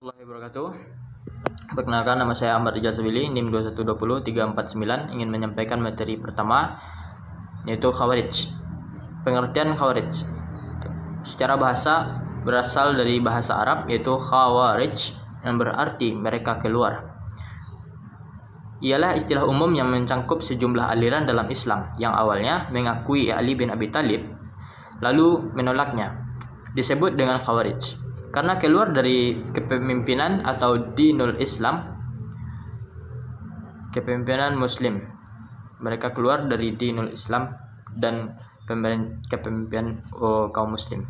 Warahmatullahi wabarakatuh. Perkenalkan, nama saya Ahmad Rijal Sabili, NIM 2120349, ingin menyampaikan materi pertama, yaitu Khawarij. Pengertian Khawarij secara bahasa berasal dari bahasa Arab, yaitu Khawarij, yang berarti mereka keluar. Ialah istilah umum yang mencangkup sejumlah aliran dalam Islam yang awalnya mengakui Ali bin Abi Thalib, lalu menolaknya. Disebut dengan Khawarij karena keluar dari kepemimpinan atau dinul Islam, kepemimpinan Muslim. Mereka keluar dari dinul Islam dan kepemimpinan kaum Muslim.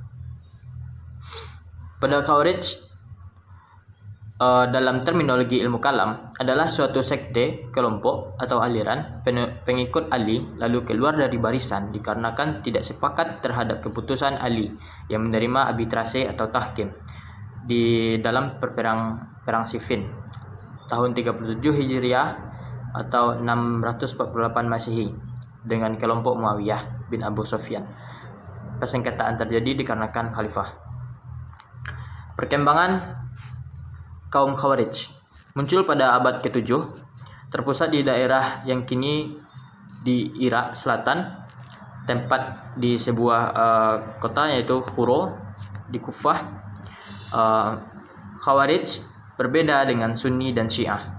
Pada Khawarij, dalam terminologi ilmu kalam, adalah suatu sekte, kelompok atau aliran pengikut Ali lalu keluar dari barisan dikarenakan tidak sepakat terhadap keputusan Ali yang menerima arbitrase atau tahkim di dalam perang Siffin tahun 37 Hijriah atau 648 Masehi dengan kelompok Muawiyah bin Abu Sufyan. Persengketaan terjadi dikarenakan khalifah. Perkembangan kaum Khawarij muncul pada abad ke-7, terpusat di daerah yang kini di Irak Selatan, tempat di sebuah kota yaitu Khuro di Kufah. Khawarij berbeda dengan Sunni dan Syiah.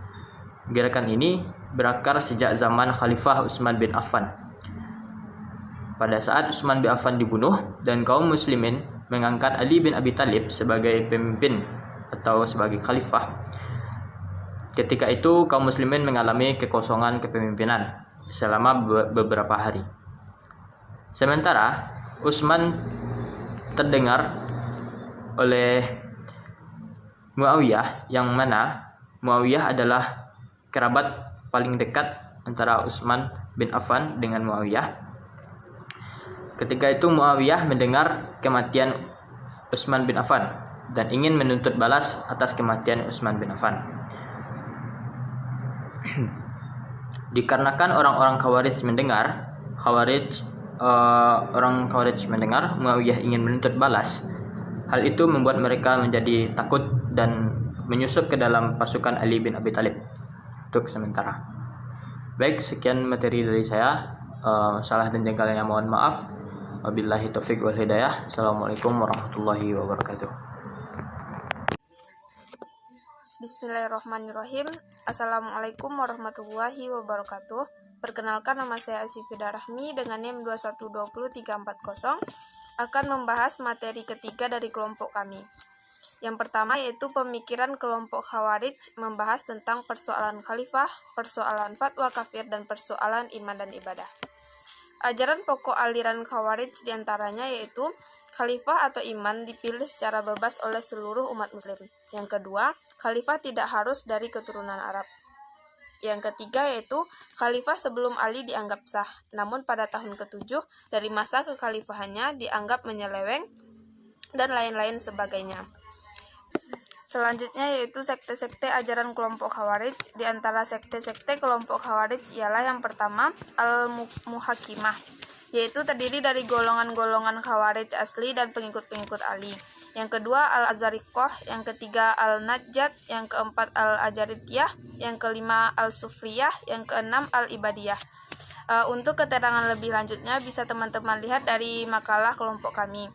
Gerakan ini berakar sejak zaman Khalifah Utsman bin Affan. Pada saat Utsman bin Affan dibunuh dan kaum muslimin mengangkat Ali bin Abi Thalib sebagai pemimpin atau sebagai khalifah, ketika itu kaum muslimin mengalami kekosongan kepemimpinan selama beberapa hari. Sementara Utsman terdengar oleh Muawiyah, yang mana Muawiyah adalah kerabat paling dekat antara Utsman bin Affan dengan Muawiyah. Ketika itu Muawiyah mendengar kematian Utsman bin Affan dan ingin menuntut balas atas kematian Utsman bin Affan. Dikarenakan orang Khawarij mendengar Muawiyah ingin menuntut balas, hal itu membuat mereka menjadi takut dan menyusup ke dalam pasukan Ali bin Abi Thalib untuk sementara. Baik, sekian materi dari saya. Salah dan jengkelnya mohon maaf. Wabillahi taufik wal hidayah. Assalamualaikum warahmatullahi wabarakatuh. Bismillahirrahmanirrahim. Assalamualaikum warahmatullahi wabarakatuh. Perkenalkan, nama saya Asifida Rahmi dengan NIM 2120340, akan membahas materi ketiga dari kelompok kami. Yang pertama yaitu pemikiran kelompok Khawarij, membahas tentang persoalan khalifah, persoalan fatwa kafir, dan persoalan iman dan ibadah. Ajaran pokok aliran Khawarij diantaranya yaitu khalifah atau iman dipilih secara bebas oleh seluruh umat muslim. Yang kedua, khalifah tidak harus dari keturunan Arab. Yang ketiga yaitu khalifah sebelum Ali dianggap sah, namun pada tahun ke-7 dari masa kekhalifahannya dianggap menyeleweng, dan lain-lain sebagainya. Selanjutnya yaitu sekte-sekte ajaran kelompok Khawarij. Di antara sekte-sekte kelompok Khawarij ialah yang pertama Al-Muhakimah, yaitu terdiri dari golongan-golongan Khawarij asli dan pengikut-pengikut Ali. Yang kedua Al-Azariqah, yang ketiga Al-Najjad, yang keempat Al-Ajaridiyah, yang kelima Al-Sufriyah, yang keenam Al-Ibadiyah. Untuk keterangan lebih lanjutnya bisa teman-teman lihat dari makalah kelompok kami.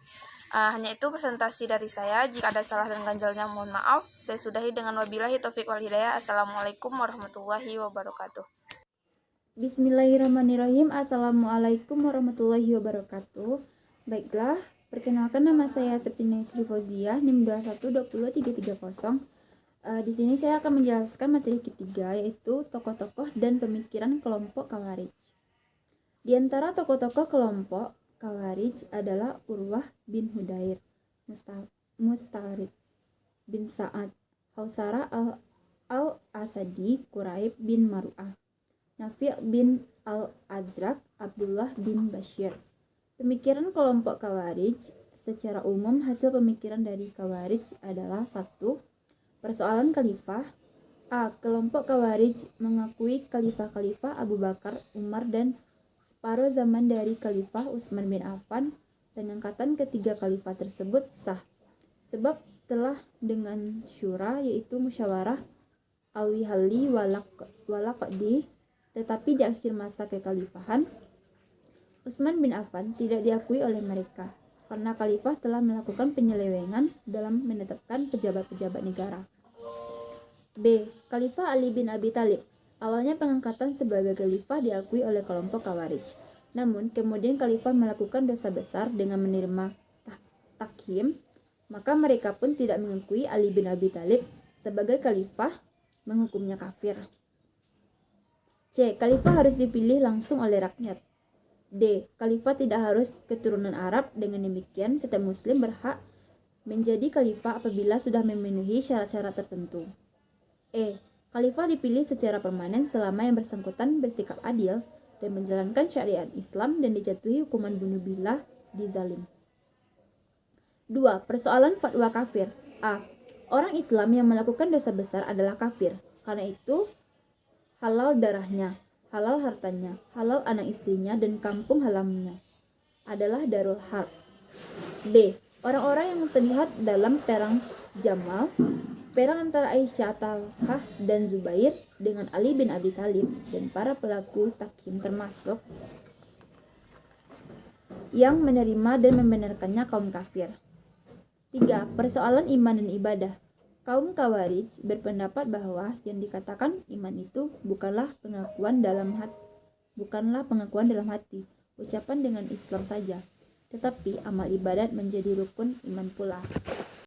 Hanya itu presentasi dari saya. Jika ada salah dan ganjalnya mohon maaf. Saya sudahi dengan wabillahi taufik wal hidayah. Assalamualaikum warahmatullahi wabarakatuh. Bismillahirrahmanirrahim. Assalamualaikum warahmatullahi wabarakatuh. Baiklah, perkenalkan, nama saya Septina Sri Fauziah, NIM 2120330. Di sini saya akan menjelaskan materi ketiga, yaitu tokoh-tokoh dan pemikiran kelompok Khawarij. Di antara tokoh-tokoh kelompok Khawarij adalah Urwah bin Hudair, Mustarid bin Sa'ad, Hausara al-Asadi, Quraib bin Maru'ah, Nafi' bin al-Azraq, Abdullah bin Bashir. Pemikiran kelompok Khawarij secara umum, hasil pemikiran dari Khawarij adalah 1. Persoalan khalifah. Kelompok Khawarij mengakui khalifah-khalifah Abu Bakar, Umar, dan separuh zaman dari Khalifah Utsman bin Affan. Pengangkatan ketiga khalifah tersebut sah, sebab setelah dengan syura, yaitu musyawarah al-wihalli walaqdi. Tetapi di akhir masa kekhalifahan, Utsman bin Affan tidak diakui oleh mereka karena khalifah telah melakukan penyelewengan dalam menetapkan pejabat-pejabat negara. B. Khalifah Ali bin Abi Thalib. Awalnya pengangkatan sebagai khalifah diakui oleh kelompok Khawarij. Namun kemudian khalifah melakukan dosa besar dengan menerima takhim, maka mereka pun tidak mengakui Ali bin Abi Thalib sebagai khalifah, menghukumnya kafir. C. Khalifah harus dipilih langsung oleh rakyat. D. Khalifah tidak harus keturunan Arab. Dengan demikian, setiap muslim berhak menjadi khalifah apabila sudah memenuhi syarat-syarat tertentu. E. Khalifah dipilih secara permanen selama yang bersangkutan bersikap adil dan menjalankan syariat Islam dan dijatuhi hukuman bunuh bila dizalim. 2. Persoalan fatwa kafir. A. Orang Islam yang melakukan dosa besar adalah kafir. Karena itu, halal darahnya, halal hartanya, halal anak istrinya, dan kampung halamannya adalah darul harb. B. Orang-orang yang terlihat dalam perang Jamal, perang antara Aisyah Talhah dan Zubair dengan Ali bin Abi Thalib dan para pelaku takhim termasuk yang menerima dan membenarkannya kaum kafir. 3. Persoalan iman dan ibadah. Kaum Khawarij berpendapat bahwa yang dikatakan iman itu bukanlah pengakuan dalam hati, ucapan dengan Islam saja, tetapi amal ibadat menjadi rukun iman pula.